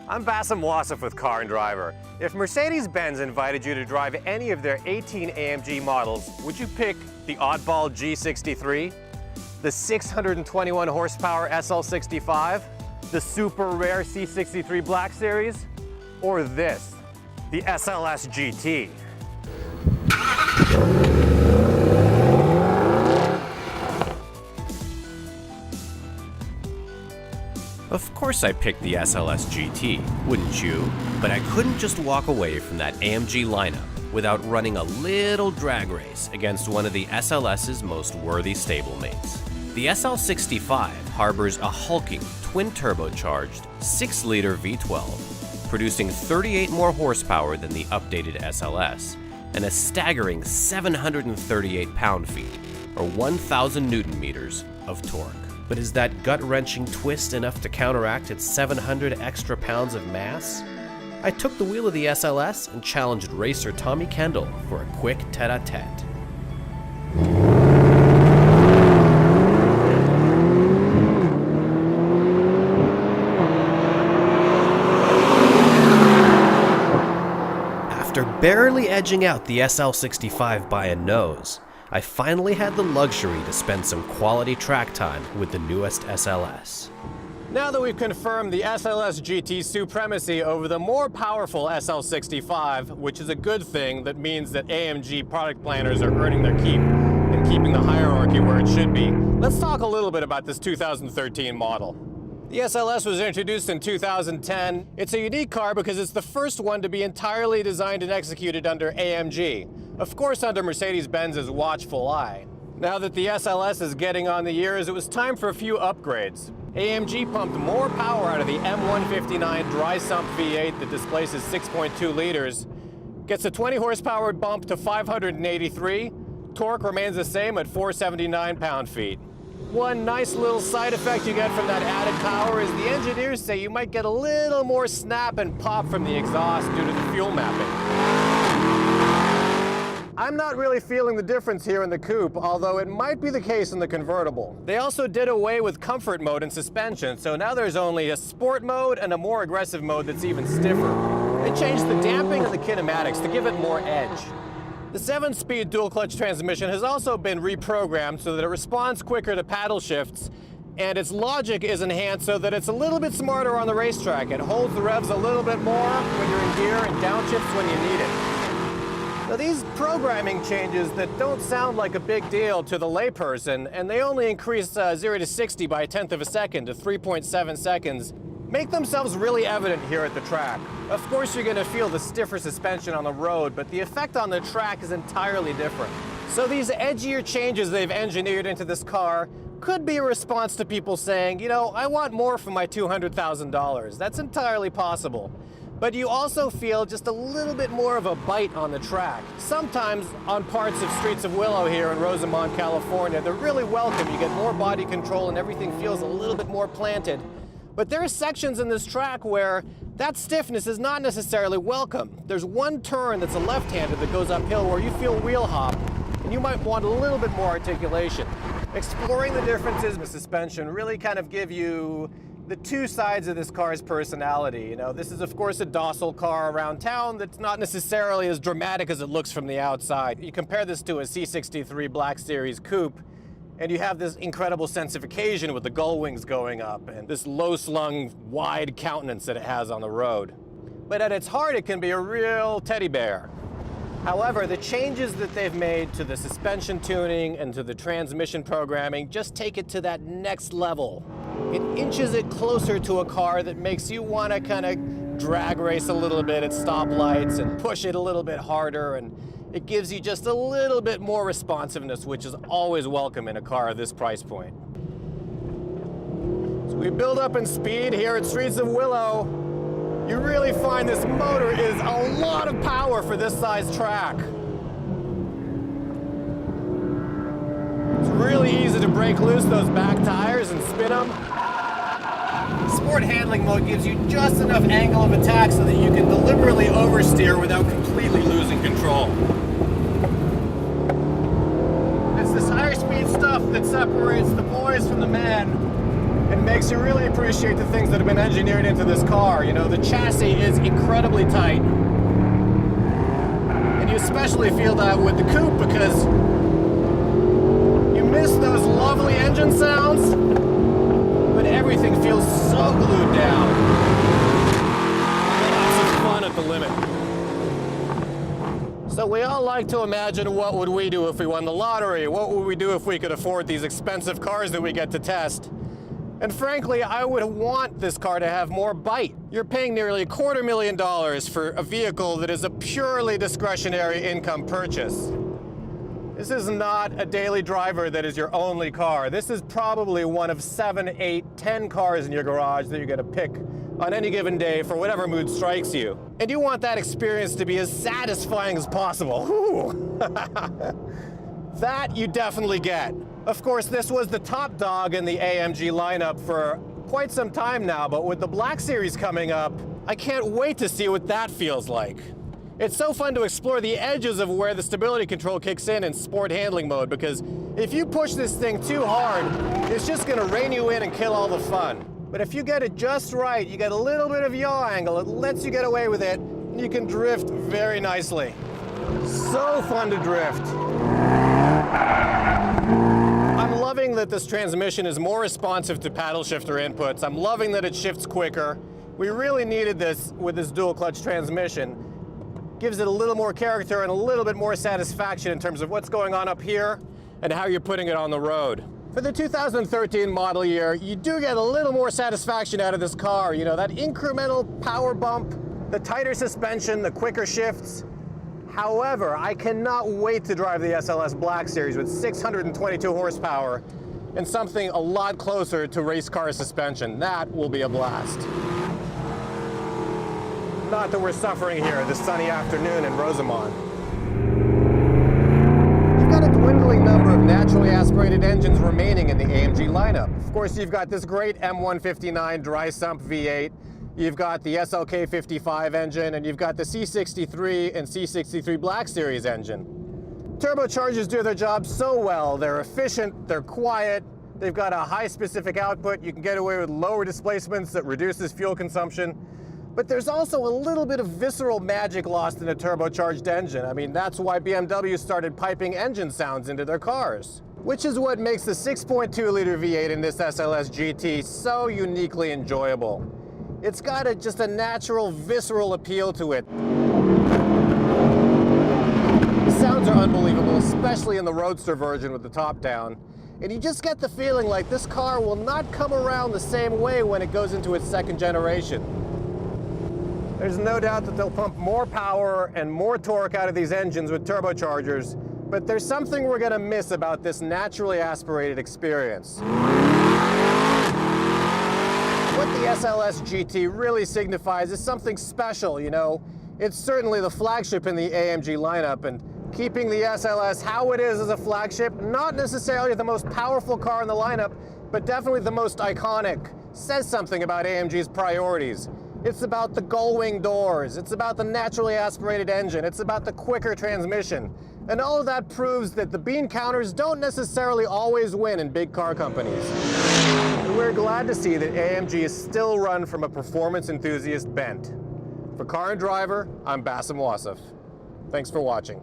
I'm Bassem Wassef with Car and Driver. If Mercedes-Benz invited you to drive any of their 18 AMG models, would you pick the oddball G63, the 621 horsepower SL65, the super rare C63 Black Series, or this, the SLS GT? Of course I picked the SLS GT, wouldn't you? But I couldn't just walk away from that AMG lineup without running a little drag race against one of the SLS's most worthy stablemates. The SL65 harbors a hulking twin-turbocharged 6-liter V12, producing 38 more horsepower than the updated SLS, and a staggering 738 pound-feet, or 1,000 Newton-meters, of torque. But is that gut-wrenching twist enough to counteract its 700 extra pounds of mass? I took the wheel of the SLS and challenged racer Tommy Kendall for a quick tete-a-tete. After barely edging out the SL65 by a nose, I finally had the luxury to spend some quality track time with the newest SLS. Now that we've confirmed the SLS GT's supremacy over the more powerful SL65, which is a good thing, that means that AMG product planners are earning their keep and keeping the hierarchy where it should be, let's talk a little bit about this 2013 model. The SLS was introduced in 2010. It's a unique car because it's the first one to be entirely designed and executed under AMG. Of course, under Mercedes-Benz's watchful eye. Now that the SLS is getting on the years, it was time for a few upgrades. AMG pumped more power out of the M159 dry sump V8 that displaces 6.2 liters, gets a 20 horsepower bump to 583, torque remains the same at 479 pound-feet. One nice little side effect you get from that added power is the engineers say you might get a little more snap and pop from the exhaust due to the fuel mapping. I'm not really feeling the difference here in the Coupe, although it might be the case in the convertible. They also did away with comfort mode and suspension, so now there's only a sport mode and a more aggressive mode that's even stiffer. They changed the damping and the kinematics to give it more edge. The 7-speed dual-clutch transmission has also been reprogrammed so that it responds quicker to paddle shifts, and its logic is enhanced so that it's a little bit smarter on the racetrack. It holds the revs a little bit more when you're in gear and downshifts when you need it. Now, these programming changes that don't sound like a big deal to the layperson, and they only increase 0 to 60 by 1/10 of a second to 3.7 seconds, make themselves really evident here at the track. Of course, you're going to feel the stiffer suspension on the road, but the effect on the track is entirely different. So these edgier changes they've engineered into this car could be a response to people saying, you know, I want more for my $200,000. That's entirely possible. But you also feel just a little bit more of a bite on the track. Sometimes on parts of Streets of Willow here in Rosamond, California, they're really welcome. You get more body control and everything feels a little bit more planted. But there are sections in this track where that stiffness is not necessarily welcome. There's one turn that's a left-handed that goes uphill where you feel wheel hop, and you might want a little bit more articulation. Exploring the differences in the suspension really kind of give you the two sides of this car's personality. You know, this is of course a docile car around town that's not necessarily as dramatic as it looks from the outside. You compare this to a C63 Black Series Coupe, and you have this incredible sense of occasion with the gull wings going up and this low-slung, wide countenance that it has on the road. But at its heart, it can be a real teddy bear. However, the changes that they've made to the suspension tuning and to the transmission programming just take it to that next level. It inches it closer to a car that makes you want to kind of drag race a little bit at stoplights and push it a little bit harder, and it gives you just a little bit more responsiveness, which is always welcome in a car at this price point. So we build up in speed here at Streets of Willow. You really find this motor is a lot of power for this size track. It's really easy to break loose those back tires and spin them. Sport handling mode gives you just enough angle of attack so that you can deliberately oversteer without completely losing control. It's this higher speed stuff that separates the boys from the men. It makes you really appreciate the things that have been engineered into this car. You know, the chassis is incredibly tight. And you especially feel that with the Coupe because you miss those lovely engine sounds, but everything feels so glued down. Lots of fun at the limit. So we all like to imagine, what would we do if we won the lottery? What would we do if we could afford these expensive cars that we get to test? And frankly, I would want this car to have more bite. You're paying nearly $250,000 for a vehicle that is a purely discretionary income purchase. This is not a daily driver that is your only car. This is probably one of 7, 8, 10 cars in your garage that you're gonna pick on any given day for whatever mood strikes you. And you want that experience to be as satisfying as possible. That you definitely get. Of course, this was the top dog in the AMG lineup for quite some time now, but with the Black Series coming up, I can't wait to see what that feels like. It's so fun to explore the edges of where the stability control kicks in sport handling mode, because if you push this thing too hard, it's just gonna rein you in and kill all the fun. But if you get it just right, you get a little bit of yaw angle, it lets you get away with it, and you can drift very nicely. So fun to drift. I'm loving that this transmission is more responsive to paddle shifter inputs. I'm loving that it shifts quicker. We really needed this with this dual clutch transmission. Gives it a little more character and a little bit more satisfaction in terms of what's going on up here and how you're putting it on the road. For the 2013 model year, you do get a little more satisfaction out of this car. You know, that incremental power bump, the tighter suspension, the quicker shifts. However, I cannot wait to drive the SLS Black Series with 622 horsepower and something a lot closer to race car suspension. That will be a blast. Not that we're suffering here this sunny afternoon in Rosamond. You've got a dwindling number of naturally aspirated engines remaining in the AMG lineup. Of course, you've got this great M159 dry sump V8. You've got the SLK 55 engine, and you've got the C63 and C63 Black Series engine. Turbochargers do their job so well. They're efficient, they're quiet, they've got a high specific output. You can get away with lower displacements that reduces fuel consumption. But there's also a little bit of visceral magic lost in a turbocharged engine. I mean, that's why BMW started piping engine sounds into their cars, which is what makes the 6.2-liter V8 in this SLS GT so uniquely enjoyable. It's got just a natural, visceral appeal to it. The sounds are unbelievable, especially in the Roadster version with the top down. And you just get the feeling like this car will not come around the same way when it goes into its second generation. There's no doubt that they'll pump more power and more torque out of these engines with turbochargers, but there's something we're gonna miss about this naturally aspirated experience. What the SLS GT really signifies is something special, you know. It's certainly the flagship in the AMG lineup, and keeping the SLS how it is as a flagship, not necessarily the most powerful car in the lineup, but definitely the most iconic, says something about AMG's priorities. It's about the gull-wing doors, it's about the naturally aspirated engine, it's about the quicker transmission. And all of that proves that the bean counters don't necessarily always win in big car companies. And we're glad to see that AMG is still run from a performance enthusiast bent. For Car and Driver, I'm Bassem Wassef. Thanks for watching.